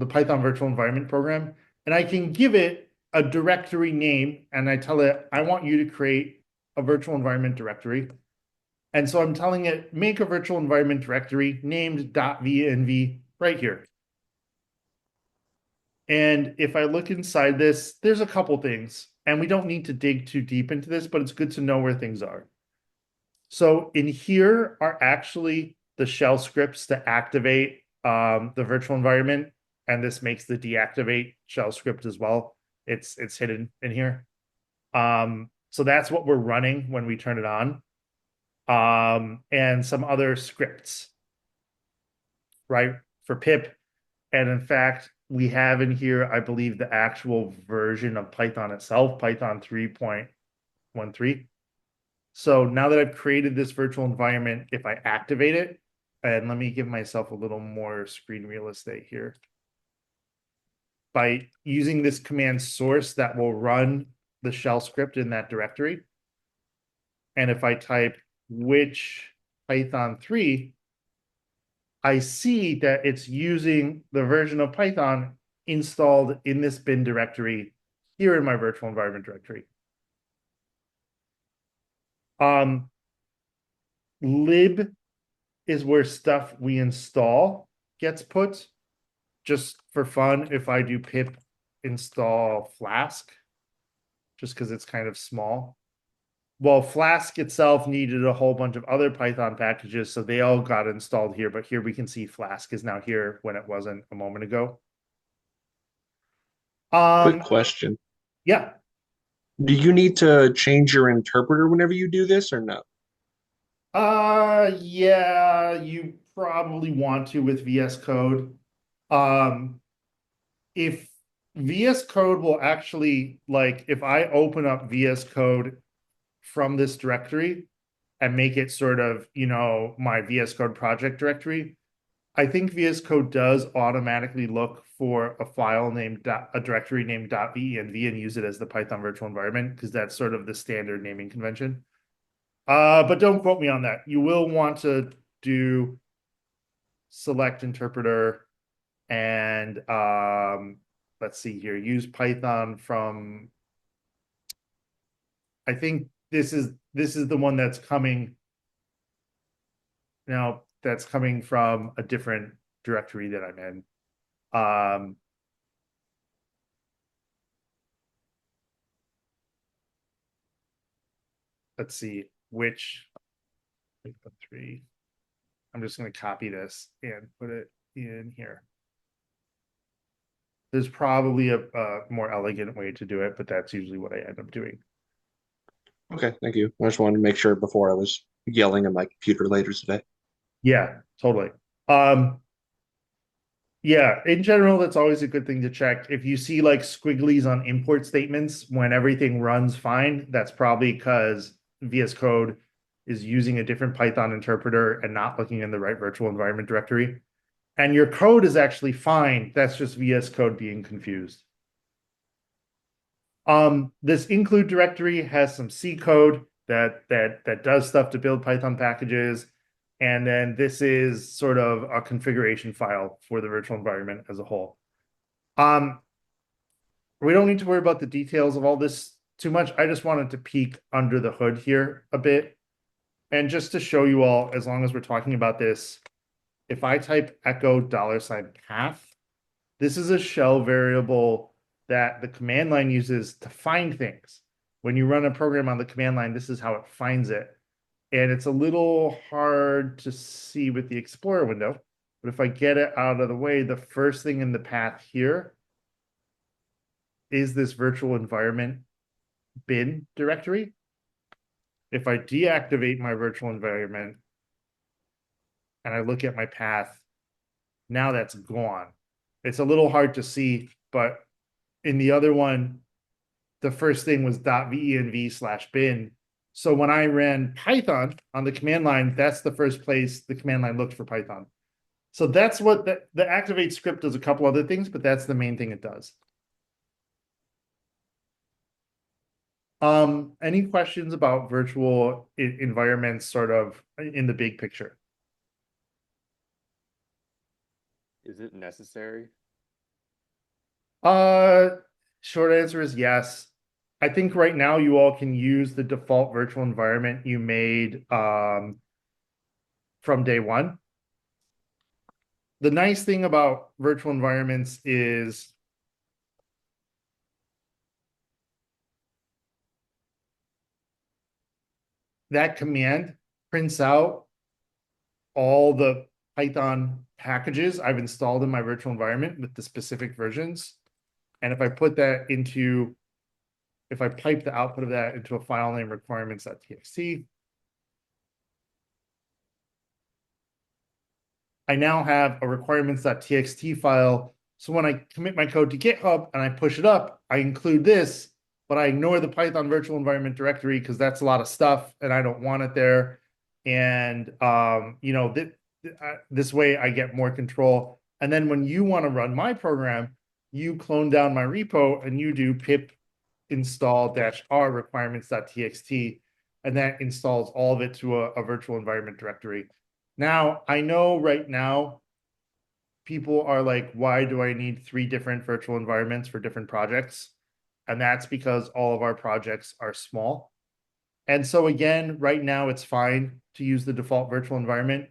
Python virtual environment program. And I can give it a directory name, and I tell it, I want you to create a virtual environment directory. And so I'm telling it, make a virtual environment directory named .venv right here. And if I look inside this, there's a couple things, and we don't need to dig too deep into this, but it's good to know where things are. So in here are actually the shell scripts to activate the virtual environment, and this makes the deactivate shell script as well. It's hidden in here. So that's what we're running when we turn it on. And some other scripts, right, for pip. And in fact, we have in here, I believe, the actual version of Python itself, Python 3.13. So now that I've created this virtual environment, if I activate it, and let me give myself a little more screen real estate here. By using this command source that will run the shell script in that directory. And if I type which Python 3, I see that it's using the version of Python installed in this bin directory here in my virtual environment directory. Lib is where stuff we install gets put. Just for fun, if I do pip install Flask, just because it's kind of small. Well, Flask itself needed a whole bunch of other Python packages, so they all got installed here. But here we can see Flask is now here when it wasn't a moment ago. Quick question. Yeah. Do you need to change your interpreter whenever you do this or no? Yeah, you probably want to with VS Code. If VS Code will actually, like, if I open up VS Code from this directory and make it sort of, my VS Code project directory, I think VS Code does automatically look for a file named a directory named .venv and use it as the Python virtual environment, because that's sort of the standard naming convention. But don't quote me on that. You will want to do select interpreter and let's see here, use Python from, I think this is the one that's coming now, that's coming from a different directory that I'm in. Let's see which 3. I'm just going to copy this and put it in here. There's probably a more elegant way to do it, but that's usually what I end up doing. Okay, thank you. I just wanted to make sure before I was yelling at my computer later today. Yeah, totally. Yeah, in general, that's always a good thing to check. If you see like squigglies on import statements when everything runs fine, that's probably because VS Code is using a different Python interpreter and not looking in the right virtual environment directory. And your code is actually fine. That's just VS Code being confused. This include directory has some C code that does stuff to build Python packages. And then this is sort of a configuration file for the virtual environment as a whole. We don't need to worry about the details of all this too much. I just wanted to peek under the hood here a bit. And just to show you all, as long as we're talking about this, if I type echo $path, this is a shell variable that the command line uses to find things. When you run a program on the command line, this is how it finds it. And it's a little hard to see with the Explorer window, but if I get it out of the way, the first thing in the path here is this virtual environment bin directory. If I deactivate my virtual environment and I look at my path, now that's gone. It's a little hard to see, but in the other one, the first thing was .venv/bin. So when I ran Python on the command line, that's the first place the command line looked for Python. So that's what the activate script does. A couple other things, but that's the main thing it does. Any questions about virtual environments sort of in the big picture? Is it necessary? Short answer is yes. I think right now you all can use the default virtual environment you made from day one. The nice thing about virtual environments is that command prints out all the Python packages I've installed in my virtual environment with the specific versions. And if I put that into, if I pipe the output of that into a file name requirements.txt, I now have a requirements.txt file. So when I commit my code to GitHub and I push it up, I include this, but I ignore the Python virtual environment directory because that's a lot of stuff and I don't want it there. And, this way I get more control. And then when you want to run my program, you clone down my repo and you do pip install -r requirements.txt, and that installs all of it to a virtual environment directory. Now, I know right now people are like, why do I need 3 different virtual environments for different projects? And that's because all of our projects are small. And so again, right now it's fine to use the default virtual environment,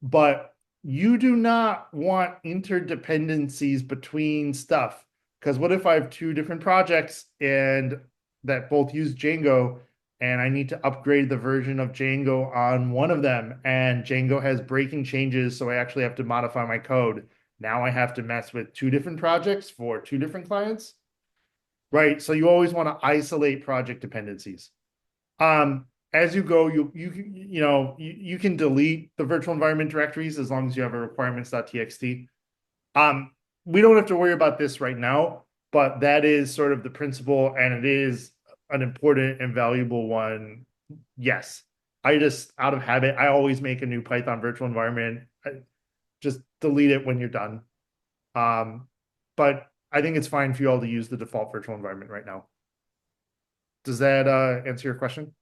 but you do not want interdependencies between stuff. Because what if I have 2 different projects and that both use Django and I need to upgrade the version of Django on one of them and Django has breaking changes, so I actually have to modify my code. Now I have to mess with 2 different projects for 2 different clients. Right, so you always want to isolate project dependencies. As you go, you can delete the virtual environment directories as long as you have a requirements.txt. We don't have to worry about this right now, but that is sort of the principle, and it is an important and valuable one. Yes. I just, out of habit, I always make a new Python virtual environment. Just delete it when you're done. But I think it's fine for you all to use the default virtual environment right now. Does that answer your question?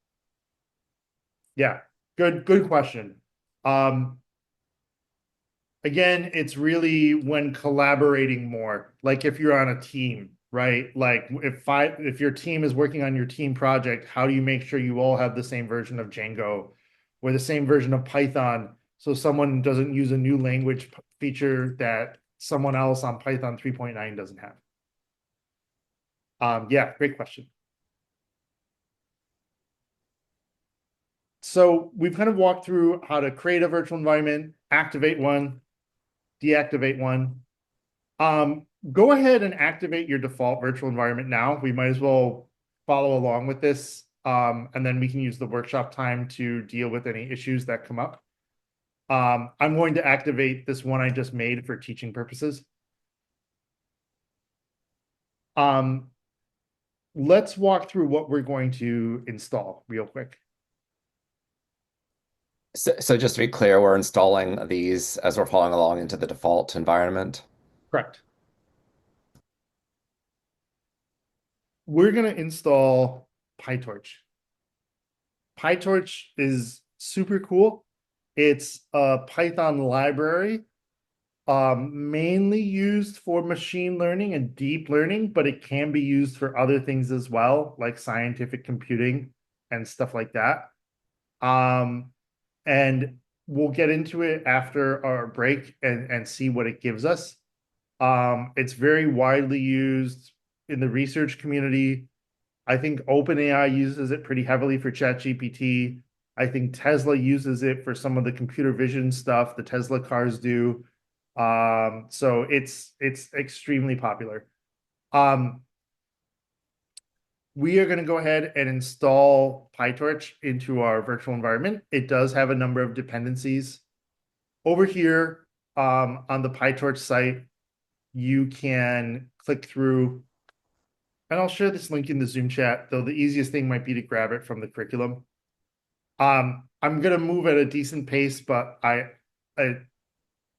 Yeah, good question. Again, it's really when collaborating more, like if you're on a team, right? Like if your team is working on your team project, how do you make sure you all have the same version of Django or the same version of Python, so someone doesn't use a new language feature that someone else on Python 3.9 doesn't have? Yeah, great question. So we've kind of walked through how to create a virtual environment, activate one, deactivate one. Go ahead and activate your default virtual environment now. We might as well follow along with this, and then we can use the workshop time to deal with any issues that come up. I'm going to activate this one I just made for teaching purposes. Let's walk through what we're going to install real quick. So just to be clear, we're installing these as we're following along into the default environment. Correct. We're going to install PyTorch. PyTorch is super cool. It's a Python library, mainly used for machine learning and deep learning, but it can be used for other things as well, like scientific computing and stuff like that. And we'll get into it after our break and see what it gives us. It's very widely used in the research community. I think OpenAI uses it pretty heavily for ChatGPT. I think Tesla uses it for some of the computer vision stuff the Tesla cars do. So it's extremely popular. We are going to go ahead and install PyTorch into our virtual environment. It does have a number of dependencies. Over here on the PyTorch site, you can click through, and I'll share this link in the Zoom chat, though the easiest thing might be to grab it from the curriculum. I'm going to move at a decent pace, but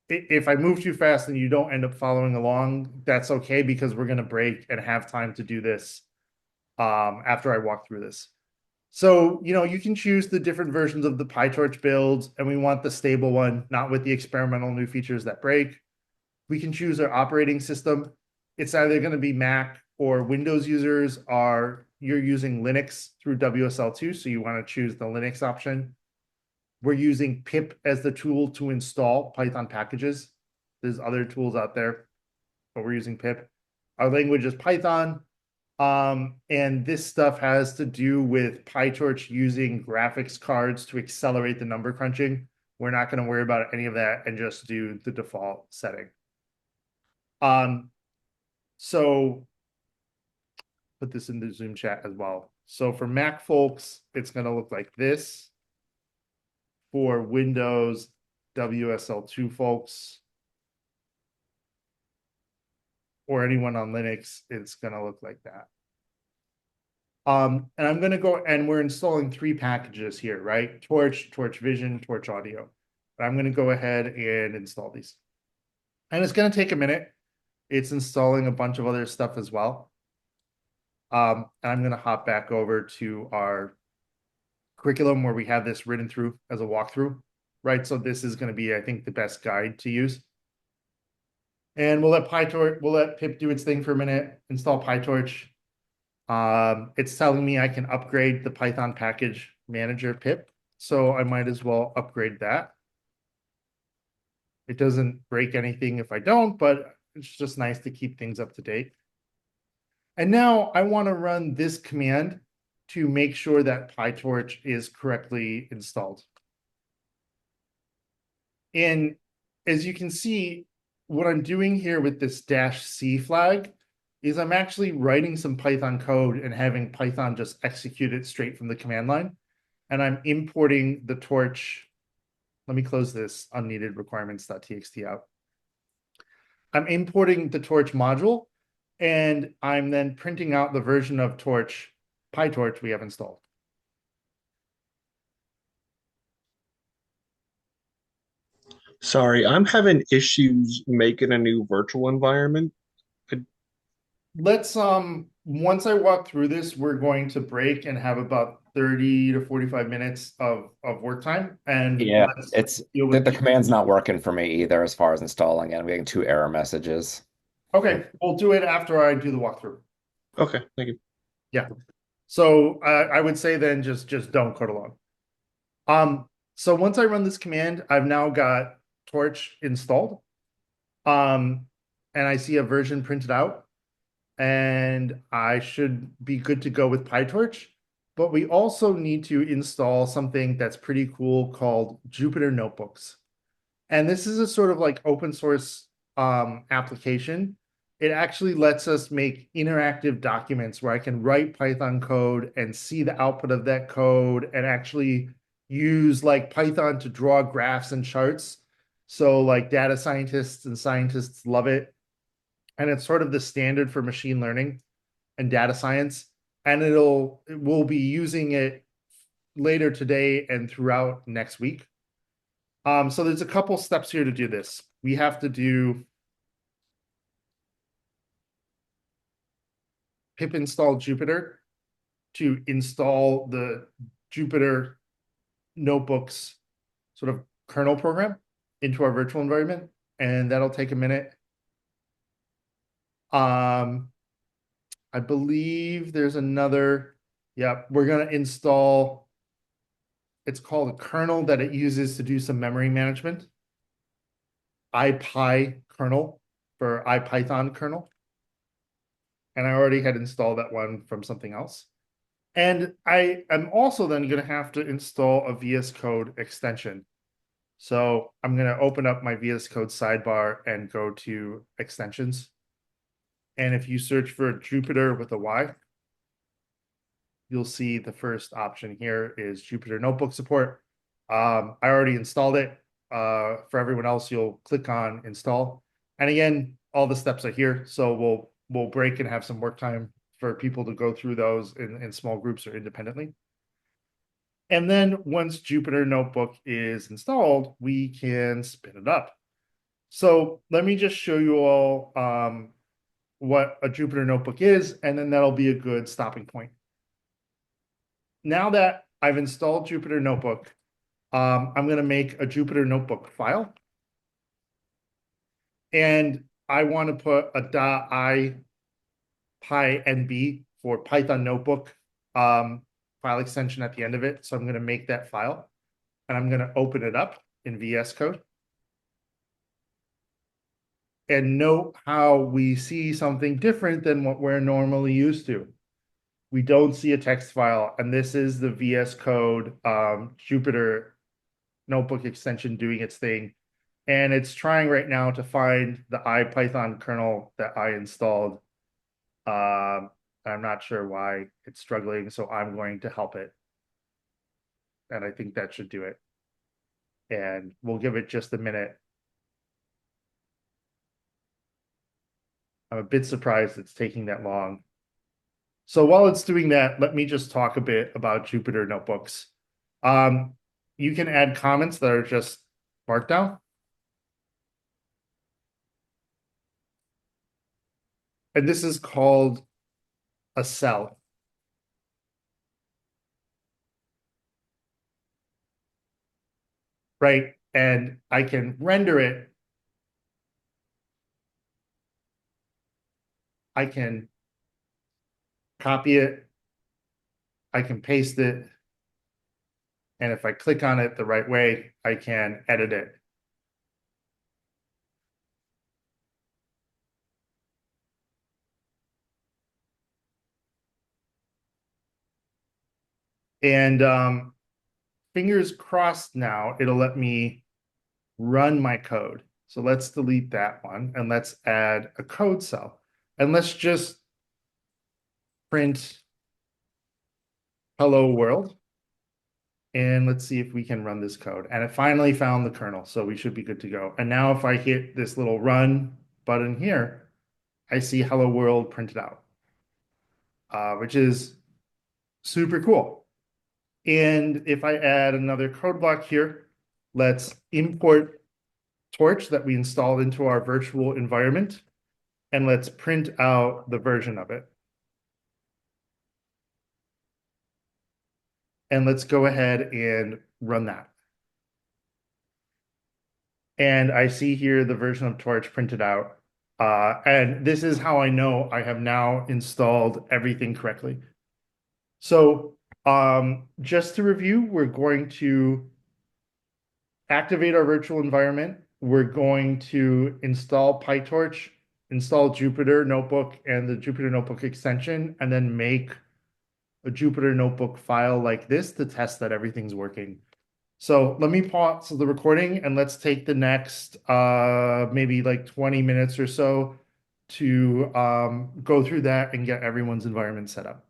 if I move too fast and you don't end up following along, that's okay, because we're going to break and have time to do this after I walk through this. So, you can choose the different versions of the PyTorch builds, and we want the stable one, not with the experimental new features that break. We can choose our operating system. It's either going to be Mac or Windows users you're using Linux through WSL2, so you want to choose the Linux option. We're using pip as the tool to install Python packages. There's other tools out there, but we're using pip. Our language is Python. And this stuff has to do with PyTorch using graphics cards to accelerate the number crunching. We're not going to worry about any of that and just do the default setting. So put this in the Zoom chat as well. So for Mac folks, it's going to look like this. For Windows WSL2 folks, or anyone on Linux, it's going to look like that. And I'm going to go, and we're installing 3 packages here, right? Torch, Torch Vision, Torch Audio. But I'm going to go ahead and install these. And it's going to take a minute. It's installing a bunch of other stuff as well. And I'm going to hop back over to our curriculum where we have this written through as a walkthrough, right? So this is going to be, I think, the best guide to use. And we'll let pip do its thing for a minute, install PyTorch. It's telling me I can upgrade the Python package manager pip, so I might as well upgrade that. It doesn't break anything if I don't, but it's just nice to keep things up to date. And now I want to run this command to make sure that PyTorch is correctly installed. And as you can see, what I'm doing here with this -c flag is I'm actually writing some Python code and having Python just execute it straight from the command line. And I'm importing the torch. Let me close this unneeded requirements.txt out. I'm importing the Torch module, and I'm then printing out the version of Torch, PyTorch we have installed. Sorry, I'm having issues making a new virtual environment. Let's once I walk through this, we're going to break and have about 30 to 45 minutes of work time, and Yeah, let's it's deal the, with the command's not working for me either as far as installing it. I'm getting 2 error messages. Okay, we'll do it after I do the walkthrough. Okay, thank you. Yeah. So I would say then just don't code along. So once I run this command, I've now got Torch installed. And I see a version printed out, and I should be good to go with PyTorch. But we also need to install something that's pretty cool called Jupyter Notebooks. And this is a sort of like open source application. It actually lets us make interactive documents where I can write Python code and see the output of that code and actually use like Python to draw graphs and charts. So like data scientists and scientists love it. And it's sort of the standard for machine learning and data science. And we'll be using it later today and throughout next week. So there's a couple steps here to do this. We have to do pip install Jupyter to install the Jupyter Notebooks sort of kernel program into our virtual environment, and that'll take a minute. I believe there's another, yeah, we're gonna install, it's called a kernel that it uses to do some memory management. IPy kernel for IPython kernel. And I already had installed that one from something else. And I am also then going to have to install a VS Code extension. So I'm going to open up my VS Code sidebar and go to extensions. And if you search for Jupyter with a Y, you'll see the first option here is Jupyter Notebook support. I already installed it. For everyone else, you'll click on install. And again, all the steps are here. So we'll break and have some work time for people to go through those in small groups or independently. And then once Jupyter Notebook is installed, we can spin it up. So let me just show you all what a Jupyter Notebook is, and then that'll be a good stopping point. Now that I've installed Jupyter Notebook, I'm going to make a Jupyter Notebook file. And I want to put a .ipynb for Python Notebook file extension at the end of it. So I'm going to make that file, and I'm going to open it up in VS Code. And note how we see something different than what we're normally used to. We don't see a text file, and this is the VS Code Jupyter Notebook extension doing its thing. And it's trying right now to find the IPython kernel that I installed. I'm not sure why it's struggling, so I'm going to help it. And I think that should do it. And we'll give it just a minute. I'm a bit surprised it's taking that long. So while it's doing that, let me just talk a bit about Jupyter Notebooks. You can add comments that are just Markdown. And this is called a cell. Right? And I can render it. I can copy it. I can paste it. And if I click on it the right way, I can edit it. And fingers crossed now, it'll let me run my code. So let's delete that one and let's add a code cell. And let's just print hello world. And let's see if we can run this code. And it finally found the kernel, so we should be good to go. And now if I hit this little run button here, I see hello world printed out, which is super cool. And if I add another code block here, let's import Torch that we installed into our virtual environment, and let's print out the version of it. And let's go ahead and run that. And I see here the version of Torch printed out. And this is how I know I have now installed everything correctly. So just to review, we're going to activate our virtual environment. We're going to install PyTorch, install Jupyter Notebook and the Jupyter Notebook extension, and then make a Jupyter Notebook file like this to test that everything's working. So let me pause the recording and let's take the next maybe like 20 minutes or so to go through that and get everyone's environment set up.